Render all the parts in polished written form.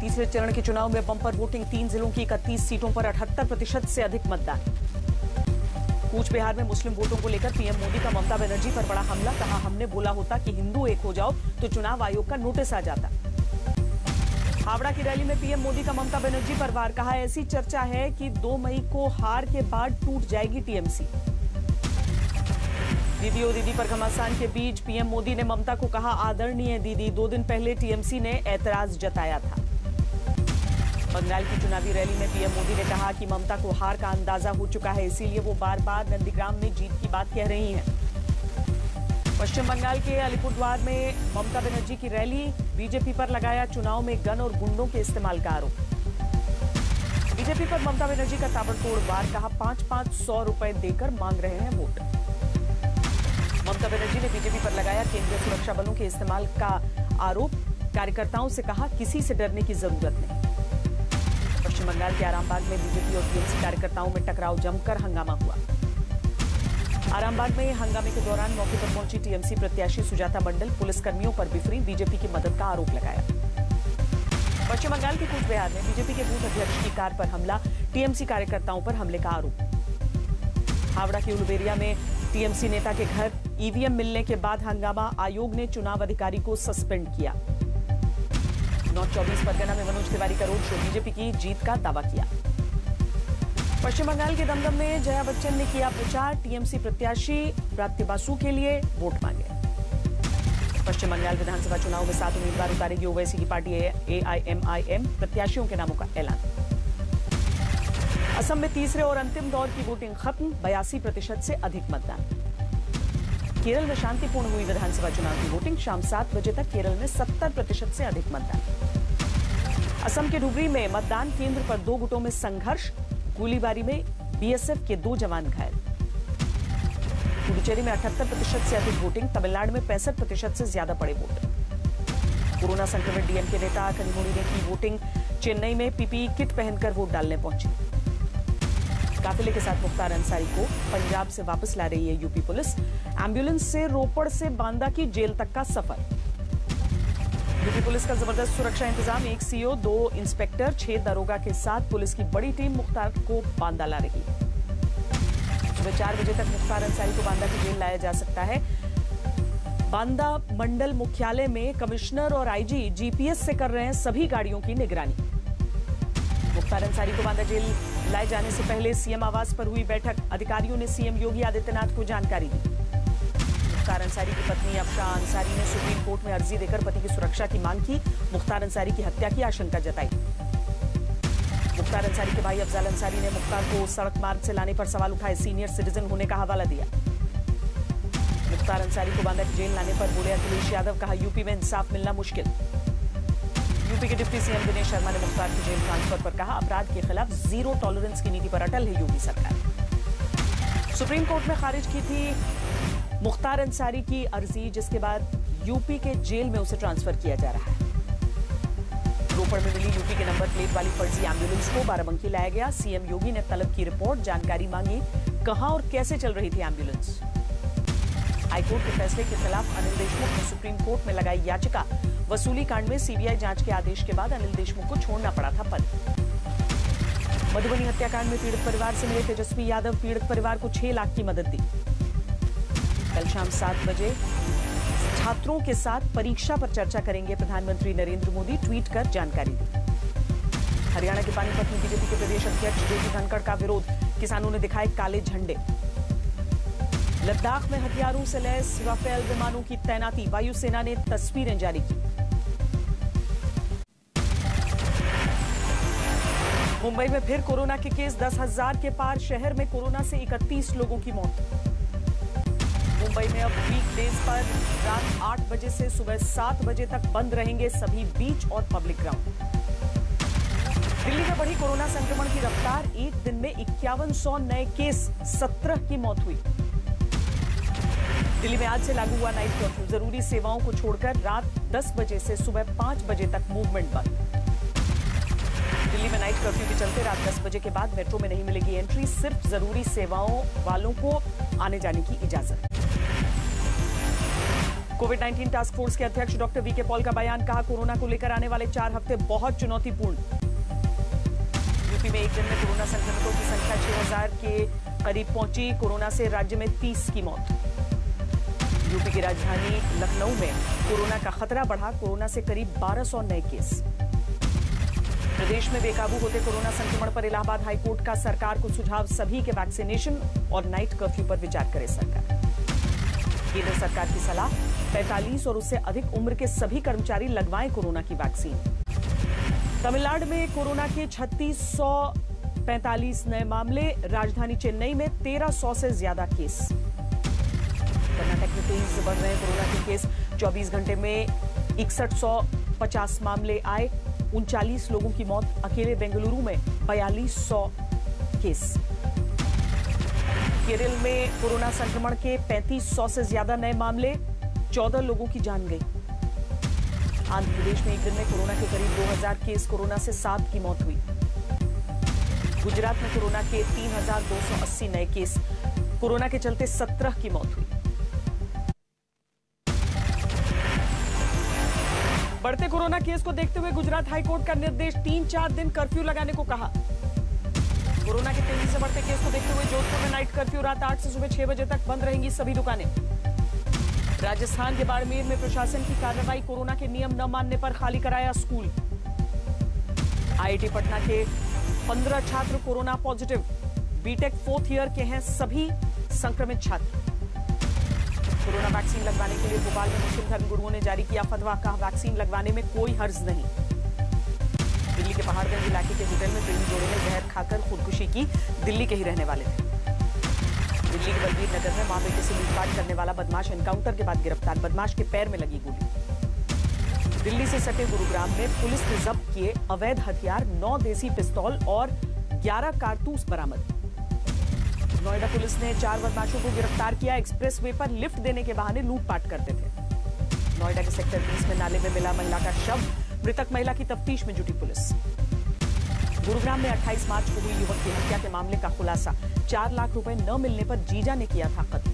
तीसरे चरण के चुनाव में बम्पर वोटिंग, 3 जिलों की 31 सीटों पर 78% से अधिक मतदान। कूच बिहार में मुस्लिम वोटों को लेकर पीएम मोदी का ममता बनर्जी पर बड़ा हमला, कहा हमने बोला होता कि हिंदू एक हो जाओ तो चुनाव आयोग का नोटिस आ जाता। हावड़ा की रैली में पीएम मोदी का ममता बनर्जी पर वार, कहा ऐसी चर्चा है कि 2 मई को हार के बाद टूट जाएगी टीएमसी। दीदी ओ दीदी पर घमासान के बीच पीएम मोदी ने ममता को कहा आदरणीय दीदी। 2 दिन पहले टीएमसी ने ऐतराज जताया था। बंगाल की चुनावी रैली में पीएम मोदी ने कहा कि ममता को हार का अंदाजा हो चुका है, इसीलिए वो बार बार नंदीग्राम में जीत की बात कह रही हैं। पश्चिम बंगाल के अलीपुरद्वार में ममता बनर्जी की रैली, बीजेपी पर लगाया चुनाव में गन और गुंडों के इस्तेमाल का आरोप। बीजेपी पर ममता बनर्जी का ताबड़तोड़ वार, कहा 500 रुपए देकर मांग रहे हैं वोट। ममता बनर्जी ने बीजेपी पर लगाया केंद्रीय सुरक्षा बलों के इस्तेमाल का आरोप, कार्यकर्ताओं से कहा किसी से डरने की जरूरत नहीं। पश्चिम बंगाल के आरामबाग में बीजेपी और टीएमसी कार्यकर्ताओं में टकराव, जमकर हंगामा हुआ। आरामबाग में हंगामे के दौरान मौके पर पहुंची टीएमसी प्रत्याशी सुजाता मंडल पुलिसकर्मियों पर बिफरी, बीजेपी की मदद का आरोप लगाया। पश्चिम बंगाल के कूच बिहार में बीजेपी के बूथ अध्यक्ष की कार पर हमला, टीएमसी कार्यकर्ताओं पर हमले का आरोप। हावड़ा के उलुबेरिया में टीएमसी नेता के घर ईवीएम मिलने के बाद हंगामा, आयोग ने चुनाव अधिकारी को सस्पेंड किया। नॉर्थ 24 परगना में मनोज तिवारी का रोड शो, बीजेपी की जीत का दावा किया। पश्चिम बंगाल के दमदम में जया बच्चन ने किया प्रचार, टीएमसी प्रत्याशी प्राप्ति बासु के लिए वोट मांगे। पश्चिम बंगाल विधानसभा चुनाव में 7 उम्मीदवार उतारेगी ओवैसी की पार्टी एआईएमआईएम, प्रत्याशियों के नामों का ऐलान। असम में तीसरे और अंतिम दौर की वोटिंग खत्म, 82% से अधिक मतदान। केरल में शांतिपूर्ण हुई विधानसभा चुनाव की वोटिंग, शाम 7 बजे तक केरल में 70% से अधिक मतदान। असम के धुबरी में मतदान केंद्र पर 2 गुटों में संघर्ष, गोलीबारी में बीएसएफ के 2 जवान घायल। पुडुचेरी में 78% से अधिक वोटिंग, तमिलनाडु में 65% से ज्यादा पड़े वोट। कोरोना संक्रमित डीएमके नेता कनिमोड़ी ने की वोटिंग, चेन्नई में पीपीई किट पहनकर वोट डालने पहुंचे। काफिले के साथ मुख्तार अंसारी को पंजाब से वापस ला रही है यूपी पुलिस, एम्बुलेंस से रोपड़ से बांदा की जेल तक का सफर। यूपी पुलिस का जबरदस्त सुरक्षा इंतजाम, 1 सीओ 2 इंस्पेक्टर 6 दरोगा के साथ पुलिस की बड़ी टीम मुख्तार को बांदा ला रही है। सुबह 4 बजे तक मुख्तार अंसारी को बांदा की जेल लाया जा सकता है। बांदा मंडल मुख्यालय में कमिश्नर और आईजी जीपीएस से कर रहे हैं सभी गाड़ियों की निगरानी। मुख्तार अंसारी को बांदा जेल लाए जाने से पहले सीएम आवास पर हुई बैठक, अधिकारियों ने सीएम योगी आदित्यनाथ को जानकारी दी। मुख्तार अंसारी की पत्नी अफशा अंसारी ने सुप्रीम कोर्ट में अर्जी देकर पति की सुरक्षा की मांग की, मुख्तार अंसारी की हत्या की आशंका जताई। मुख्तार अंसारी के भाई अफजाल अंसारी ने मुख्तार को सड़क मार्ग से लाने पर सवाल उठाए, सीनियर सिटीजन होने का हवाला दिया। मुख्तार अंसारी को बांदा की जेल लाने पर बोले अखिलेश यादव, कहा यूपी में इंसाफ मिलना मुश्किल। यूपी के डिप्टी सीएम दिनेश शर्मा ने मुख्तार की जेल ट्रांसफर पर कहा अपराध के खिलाफ जीरो टॉलरेंस की नीति पर अटल है योगी सरकार। सुप्रीम कोर्ट में खारिज की थी मुख्तार अंसारी की अर्जी, जिसके बाद यूपी के जेल में उसे ट्रांसफर किया जा रहा है। रोपड़ में मिली यूपी के नंबर प्लेट वाली फर्जी एम्बुलेंस को बाराबंकी लाया गया, सीएम योगी ने तलब की रिपोर्ट, जानकारी मांगी कहां और कैसे चल रही थी एम्बुलेंस। हाईकोर्ट के फैसले के खिलाफ अनिल देशमुख ने सुप्रीम कोर्ट में लगाई याचिका, वसूली कांड में सीबीआई जांच के आदेश के बाद अनिल देशमुख को छोड़ना पड़ा था पद। मधुबनी हत्याकांड में पीड़ित परिवार से मिले तेजस्वी यादव, पीड़ित परिवार को 6 लाख की मदद दी। कल शाम 7 बजे छात्रों के साथ परीक्षा पर चर्चा करेंगे प्रधानमंत्री नरेंद्र मोदी, ट्वीट कर जानकारी दी। हरियाणा के पानीपत में बीजेपी के प्रदेश अध्यक्ष जेपी धनखड़ का विरोध, किसानों ने दिखाए काले झंडे। लद्दाख में हथियारों से लैस राफेल विमानों की तैनाती, वायुसेना ने तस्वीरें जारी की। मुंबई में फिर कोरोना के केस 10,000 के पार, शहर में कोरोना से 31 लोगों की मौत। मुंबई में अब वीकडेज पर रात 8 बजे से सुबह 7 बजे तक बंद रहेंगे सभी बीच और पब्लिक ग्राउंड। दिल्ली में बढ़ी कोरोना संक्रमण की रफ्तार, एक दिन में 5100 नए केस, 17 की मौत हुई। दिल्ली में आज से लागू हुआ नाइट कर्फ्यू, जरूरी सेवाओं को छोड़कर रात 10 बजे से सुबह 5 बजे तक मूवमेंट बंद। दिल्ली में नाइट कर्फ्यू के चलते रात 10 बजे के बाद मेट्रो में नहीं मिलेगी एंट्री, सिर्फ जरूरी सेवाओं वालों को आने जाने की इजाजत। कोविड-19 टास्क फोर्स के अध्यक्ष डॉक्टर वीके पॉल का बयान, कहा कोरोना को लेकर आने वाले 4 हफ्ते बहुत चुनौतीपूर्ण। यूपी में एक दिन में कोरोना संक्रमितों की संख्या 6000 के करीब पहुंची। कोरोना से राज्य में 30 की मौत। यूपी की राजधानी लखनऊ में कोरोना का खतरा बढ़ा। कोरोना से करीब 1200 नए केस। प्रदेश में बेकाबू होते कोरोना संक्रमण पर इलाहाबाद हाईकोर्ट का सरकार को सुझाव, सभी के वैक्सीनेशन और नाइट कर्फ्यू पर विचार करे सरकार। केंद्र सरकार की सलाह, 45 और उससे अधिक उम्र के सभी कर्मचारी लगवाएं कोरोना की वैक्सीन। तमिलनाडु में कोरोना के 3645 नए मामले। राजधानी चेन्नई में 1300 से ज्यादा केस। कर्नाटक में तेजी से बढ़ रहे कोरोना के केस। 24 घंटे में 6150 मामले आए। 39 लोगों की मौत। अकेले बेंगलुरु में 4200 केस। केरल में कोरोना संक्रमण के 3500 से ज्यादा नए मामले। 14 लोगों की जान गई। आंध्र प्रदेश में एक दिन में कोरोना के करीब 2000 केस। कोरोना से 7 की मौत हुई। गुजरात में कोरोना के 3280 नए केस। कोरोना के चलते 17 की मौत हुई। बढ़ते कोरोना केस को देखते हुए गुजरात हाईकोर्ट का निर्देश, 3-4 दिन कर्फ्यू लगाने को कहा। कोरोना के तेजी से बढ़ते केस को देखते हुए जोधपुर में नाइट कर्फ्यू। रात 8 से सुबह 6 बजे तक बंद रहेंगी सभी दुकानें। राजस्थान के बाड़मेर में प्रशासन की कार्रवाई, कोरोना के नियम न मानने पर खाली कराया स्कूल। आईआईटी पटना के 15 छात्र corona positive. BTech 4th year के हैं सभी संक्रमित छात्र। कोरोना वैक्सीन लगवाने के लिए भोपाल में मुस्लिम धर्मगुरुओं ने जारी किया फतवा, कहा वैक्सीन लगवाने में कोई हर्ज नहीं। दिल्ली के पहाड़गंज इलाके के होटल में प्रेमी जोड़े ने जहर खाकर खुदकुशी की। दिल्ली के ही रहने वाले थे। दिल्ली के बलबीर नगर में मां बेटे से लूटपाट करने वाला बदमाश एनकाउंटर के बाद गिरफ्तार। बदमाश के पैर में लगी गोली। दिल्ली से सटे गुरुग्राम में पुलिस ने जब्त किए अवैध हथियार, 9 देसी पिस्तौल और 11 कारतूस बरामद। नोएडा पुलिस ने 4 बदमाशों को गिरफ्तार किया। एक्सप्रेस वे पर लिफ्ट देने के बहाने लूटपाट करते थे। नोएडा के सेक्टर 20 में नाले में मिला महिला का शव। मृतक महिला की तफ्तीश में जुटी पुलिस। गुरुग्राम में 28 मार्च को हुई युवक की हत्या के मामले का खुलासा। 4 लाख रुपए न मिलने पर जीजा ने किया था कत्ल।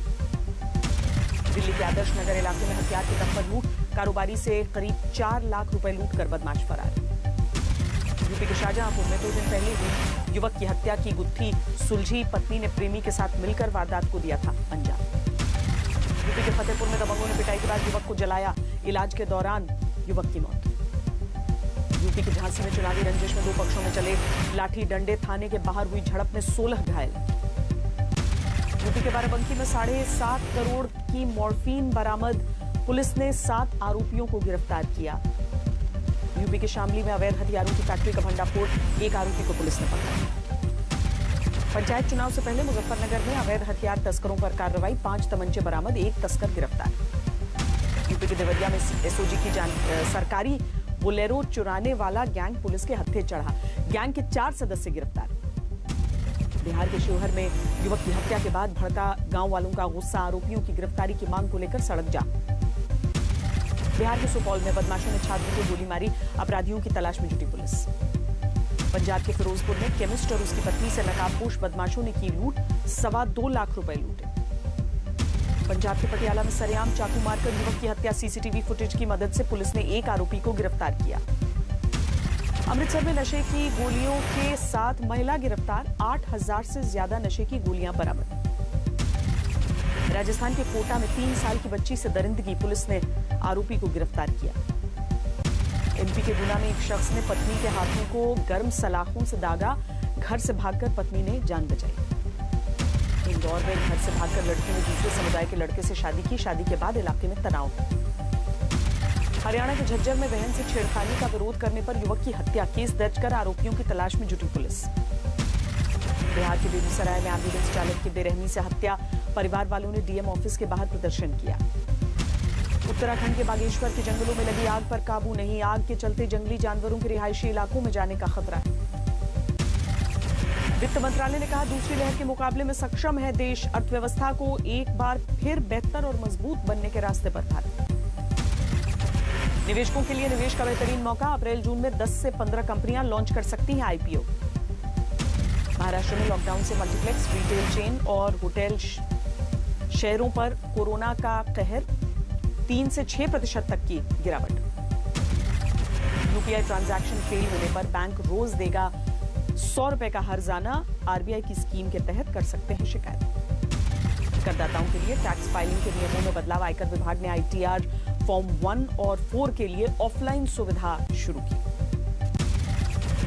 दिल्ली के आदर्श नगर इलाके में हथियार के दम पर लूट। कारोबारी से करीब 4 लाख रुपए लूट कर बदमाश फरार। यूपी के शाहजहांपुर में 2 दिन पहले हुई युवक की हत्या की गुत्थी सुलझी। पत्नी ने प्रेमी के साथ मिलकर वारदात को दिया था अंजाम। यूपी के फतेहपुर में दबंगों ने पिटाई के बाद युवक को जलाया। इलाज के दौरान युवक की मौत। यूपी के झांसी में चुनावी रंजिश में 2 पक्षों में चले लाठी डंडे। थाने के बाहर हुई झड़प में 16 घायल। यूपी के बाराबंकी में 7.5 करोड़ की मॉर्फिन बरामद। पुलिस ने 7 आरोपियों को गिरफ्तार किया। यूपी के शामली में अवैध हथियारों की फैक्ट्री का भंडाफोड़। 1 आरोपी को पुलिस ने पकड़ा। पंचायत चुनाव से पहले मुजफ्फरनगर में अवैध हथियार तस्करों पर कार्रवाई। 5 तमंचे बरामद, 1 तस्कर गिरफ्तार। यूपी के देवरिया में एसओजी की सरकारी बोलेरो चुराने वाला गैंग पुलिस के हत्थे चढ़ा। गैंग के 4 सदस्य गिरफ्तार। बिहार के शिवहर में युवक की हत्या के बाद भड़का गांव वालों का गुस्सा। आरोपियों की गिरफ्तारी की मांग को लेकर सड़क जाम। बिहार के सुपौल में बदमाशों ने छात्र को गोली मारी। अपराधियों की तलाश में जुटी पुलिस। पंजाब के फिरोजपुर में केमिस्ट और उसकी पत्नी से नकाबपोश बदमाशों ने की लूट। 2.25 लाख रुपए लूटे। पंजाब के पटियाला में सरेआम चाकू मारकर युवक की हत्या। सीसीटीवी फुटेज की मदद से पुलिस ने 1 आरोपी को गिरफ्तार किया। अमृतसर में नशे की गोलियों के साथ महिला गिरफ्तार। 8000 से ज्यादा नशे की गोलियां बरामद। राजस्थान के कोटा में 3 साल की बच्ची से दरिंदगी। पुलिस ने आरोपी को गिरफ्तार किया। एमपी के गुना में एक शख्स ने पत्नी के हाथों को गर्म सलाखों से दागा। घर से भागकर पत्नी ने जान बचाई। इंदौर में घर से भागकर लड़की ने दूसरे समुदाय के लड़के से शादी की। शादी के बाद इलाके में तनाव। हरियाणा के झज्जर में बहन से छेड़खानी का विरोध करने पर युवक की हत्या। केस दर्ज कर आरोपियों की तलाश में जुटी पुलिस। बिहार के बेगूसराय में एम्बुलेंस चालक की बेरहमी से हत्या। परिवार वालों ने डीएम ऑफिस के बाहर प्रदर्शन किया। उत्तराखंड के बागेश्वर के जंगलों में लगी आग पर काबू नहीं। आग के चलते जंगली जानवरों के रिहायशी इलाकों में जाने का खतरा है। वित्त मंत्रालय ने कहा दूसरी लहर के मुकाबले में सक्षम है देश। अर्थव्यवस्था को एक बार फिर बेहतर और मजबूत बनने के रास्ते पर भारत। निवेशकों के लिए निवेश का बेहतरीन मौका। अप्रैल-जून में 10 से 15 कंपनियां लॉन्च कर सकती हैं आईपीओ। महाराष्ट्र में लॉकडाउन से मल्टीप्लेक्स, रिटेल चेन और होटल शहरों पर कोरोना का कहर। 3 से 6% तक की गिरावट। यूपीआई ट्रांजैक्शन फेल होने पर बैंक रोज देगा 100 रुपए का हर्जाना। आरबीआई की स्कीम के तहत कर सकते हैं शिकायत। करदाताओं के लिए टैक्स फाइलिंग के नियमों में बदलाव। आयकर विभाग ने आईटीआर फॉर्म 1 और 4 के लिए ऑफलाइन सुविधा शुरू की।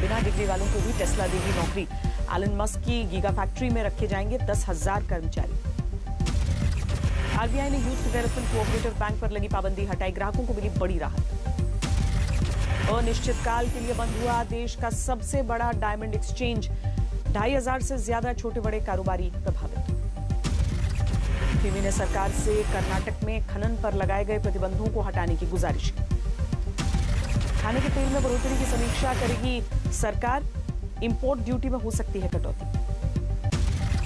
बिना डिग्री वालों को भी टेस्ला देगी नौकरी। एलन मस्क की गीगा फैक्ट्री में रखे जाएंगे 10,000 कर्मचारी। आरबीआई ने यूथ डेवलपमेंट कोऑपरेटिव बैंक पर लगी पाबंदी हटाई। ग्राहकों को मिली बड़ी राहत। अनिश्चितकाल के लिए बंद हुआ देश का सबसे बड़ा डायमंड एक्सचेंज। 2,500 से ज्यादा छोटे बड़े कारोबारी प्रभावित। फिमी ने सरकार से कर्नाटक में खनन पर लगाए गए प्रतिबंधों को हटाने की गुजारिश की। खाने के तेल में बढ़ोतरी की समीक्षा करेगी सरकार। इंपोर्ट ड्यूटी में हो सकती है कटौती।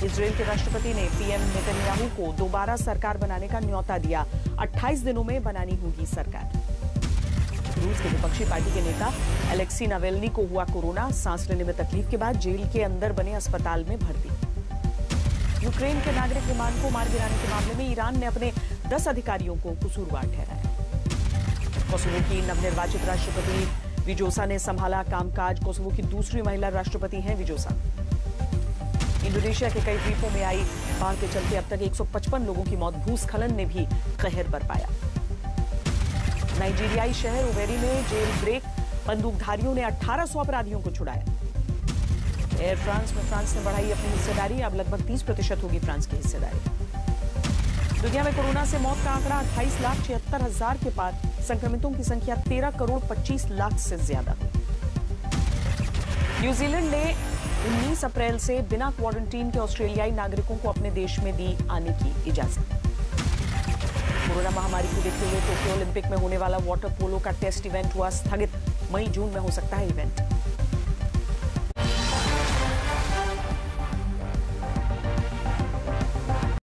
इजराइल के राष्ट्रपति ने पीएम नेतन्याहू को दोबारा सरकार बनाने का न्योता दिया। 28 दिनों में बनानी होगी सरकार। रूस के विपक्षी पार्टी के नेता अलेक्सी नावेल्नी को हुआ कोरोना। सांस लेने में तकलीफ के बाद जेल के अंदर बने अस्पताल में भर्ती। यूक्रेन के नागरिक विमान को मार गिराने के मामले में ईरान ने अपने 10 अधिकारियों को कसूरवार ठहराया। कोसोवो की नवनिर्वाचित राष्ट्रपति विजोसा ने संभाला कामकाज। कोसोवो की दूसरी महिला राष्ट्रपति हैं विजोसा। इंडोनेशिया के कई द्वीपों में आई बाढ़ के चलते अब तक 155 लोगों की मौत। भूस्खलन ने भी कहर बरपाया। नाइजीरियाई शहर ओवेरी में जेल ब्रेक। बंदूकधारियों ने 1800 अपराधियों को छुड़ाया। एयर फ्रांस में फ्रांस ने बढ़ाई अपनी हिस्सेदारी। अब लगभग 30% होगी फ्रांस की हिस्सेदारी। दुनिया में कोरोना से मौत का आंकड़ा 28,76,000 के पार। संक्रमितों की संख्या 13,25,00,000 से ज्यादा हुई। न्यूजीलैंड ने 19 अप्रैल से बिना क्वारंटीन के ऑस्ट्रेलियाई नागरिकों को अपने देश में दी आने की इजाजत। कोरोना महामारी को देखते हुए टोक्यो ओलंपिक में होने वाला वाटर पोलो का टेस्ट इवेंट हुआ स्थगित। मई जून में हो सकता है इवेंट।